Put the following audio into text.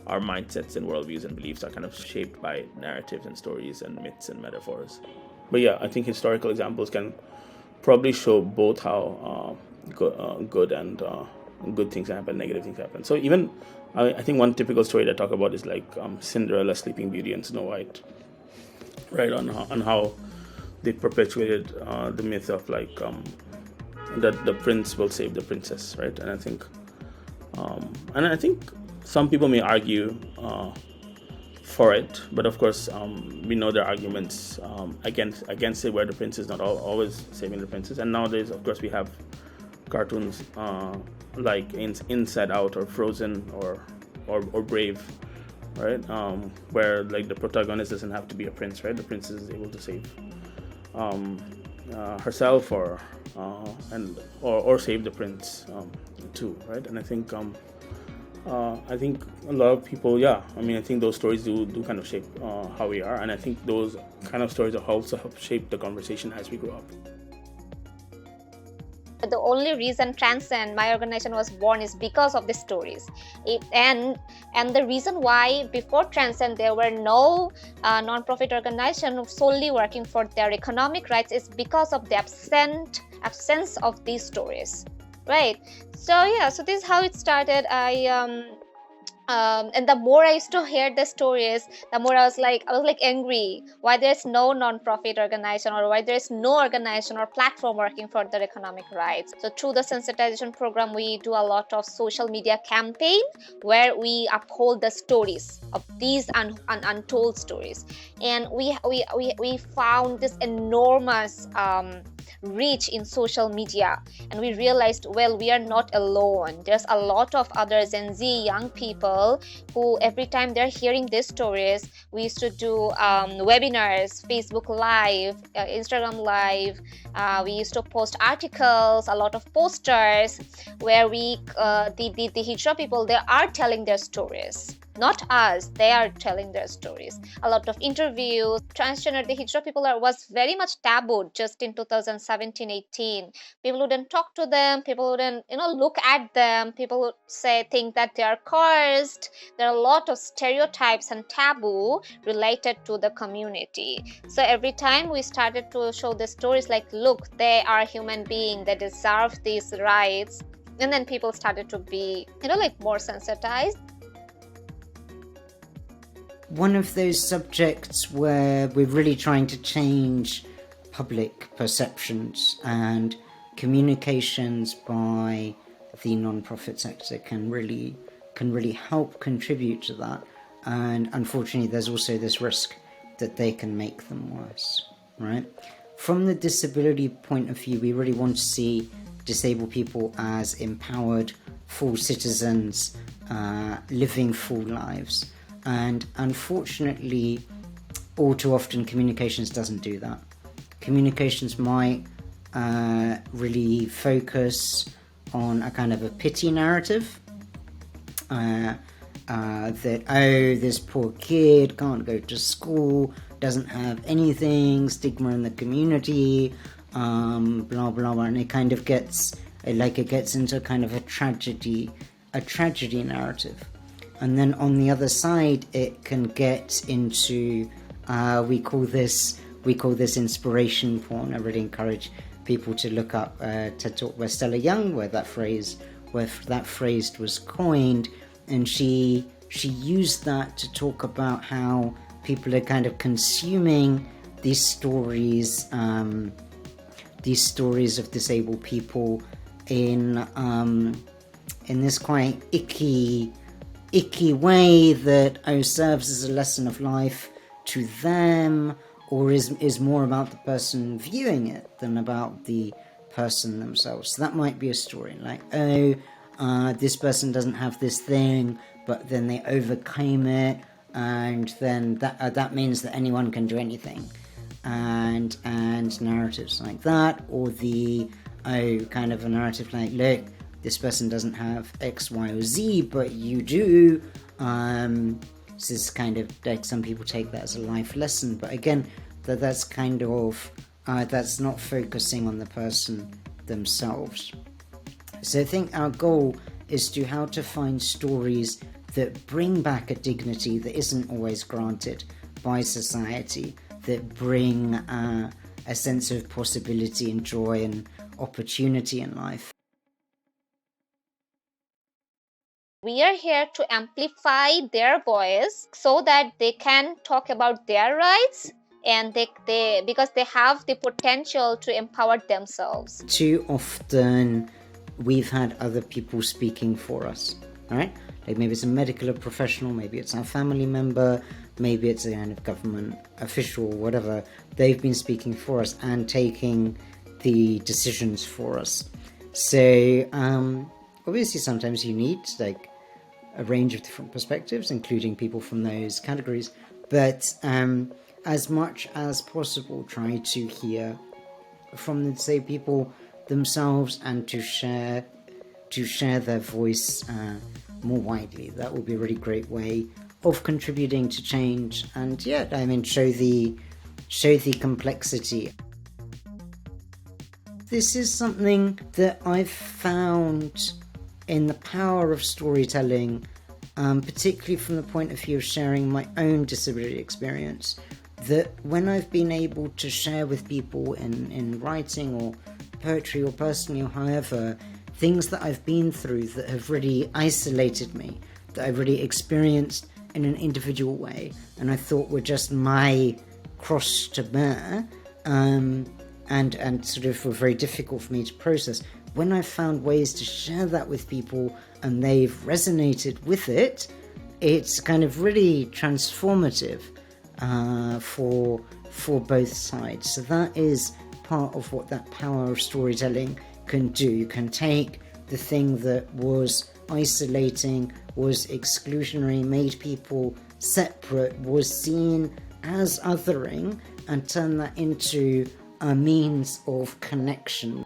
our mindsets and worldviews and beliefs are kind of shaped by narratives and stories and myths and metaphors. But yeah, I think historical examples can probably show both how good and good things happen, negative things happen. So even I think one typical story that I talk about is like Cinderella, Sleeping Beauty, and Snow White, right? On how they perpetuated the myth of like that the prince will save the princess, right? And I think some people may argue for it, but of course we know there are arguments against it, where the prince is not always saving the princess. And nowadays, of course, we have cartoons like Inside Out or Frozen or Brave, right? Where like the protagonist doesn't have to be a prince, right? The princess is able to save herself or save the prince too, right? And I think a lot of people, I think those stories do kind of shape how we are, and I think those kind of stories also help shape the conversation as we grow up. The only reason TransEnd, my organization, was born is because of the stories. And the reason why before TransEnd there were no non-profit organization solely working for their economic rights is because of the absence of these stories, right? So this is how it started. And the more I used to hear the stories, the more I was like angry why there's no non-profit organization, or why there's no organization or platform working for their economic rights. So through the sensitization program, we do a lot of social media campaign where we uphold the stories of these untold stories, and we found this enormous reach in social media, and we realized, well, we are not alone. There's a lot of other Gen Z young people who every time they're hearing these stories, we used to do webinars, Facebook Live, Instagram Live. We used to post articles, a lot of posters where we the hijra people, they are telling their stories. Not us, they are telling their stories. A lot of interviews. Transgender, the hijra people was very much tabooed just in 2017-18. People wouldn't talk to them, people wouldn't look at them, people would think that they are cursed. There are a lot of stereotypes and taboo related to the community. So every time we started to show the stories like, look, they are human beings, they deserve these rights, and then people started to be more sensitized. One of those subjects where we're really trying to change public perceptions, and communications by the non-profit sector can really help contribute to that. And unfortunately, there's also this risk that they can make them worse, right? From the disability point of view, we really want to see disabled people as empowered, full citizens, living full lives. And unfortunately, all too often, communications doesn't do that. Communications might really focus on a kind of a pity narrative, that, this poor kid can't go to school, doesn't have anything, stigma in the community, blah, blah, blah, and it kind of gets into kind of a tragedy narrative. And then on the other side, it can get into, we call this inspiration porn. I really encourage people to look up TED Talk by Stella Young, where that phrase was coined, and she used that to talk about how people are kind of consuming these stories of disabled people in this quite icky way that serves as a lesson of life to them, or is more about the person viewing it than about the person themselves. So that might be a story like, this person doesn't have this thing, but then they overcame it, and then that means that anyone can do anything, and narratives like that, or the kind of a narrative like, look, this person doesn't have X, Y, or Z, but you do. This is kind of like, some people take that as a life lesson, but again, that's kind of that's not focusing on the person themselves. So I think our goal is how to find stories that bring back a dignity that isn't always granted by society, that bring a sense of possibility and joy and opportunity in life. We are here to amplify their voice so that they can talk about their rights, and they because they have the potential to empower themselves. Too often we've had other people speaking for us, all right? Like maybe it's a medical professional, maybe it's our family member, maybe it's a kind of government official, whatever. They've been speaking for us and taking the decisions for us. So obviously sometimes you need like a range of different perspectives, including people from those categories, but as much as possible try to hear from the say people themselves and to share their voice more widely. That would be a really great way of contributing to change, and show the complexity. This is something that I've found in the power of storytelling, particularly from the point of view of sharing my own disability experience, that when I've been able to share with people in writing or poetry or personally or however, things that I've been through that have really isolated me, that I've really experienced in an individual way, and I thought were just my cross to bear, and sort of were very difficult for me to process. When I've found ways to share that with people and they've resonated with it, it's kind of really transformative for both sides. So that is part of what that power of storytelling can do. You can take the thing that was isolating, was exclusionary, made people separate, was seen as othering, and turn that into a means of connection.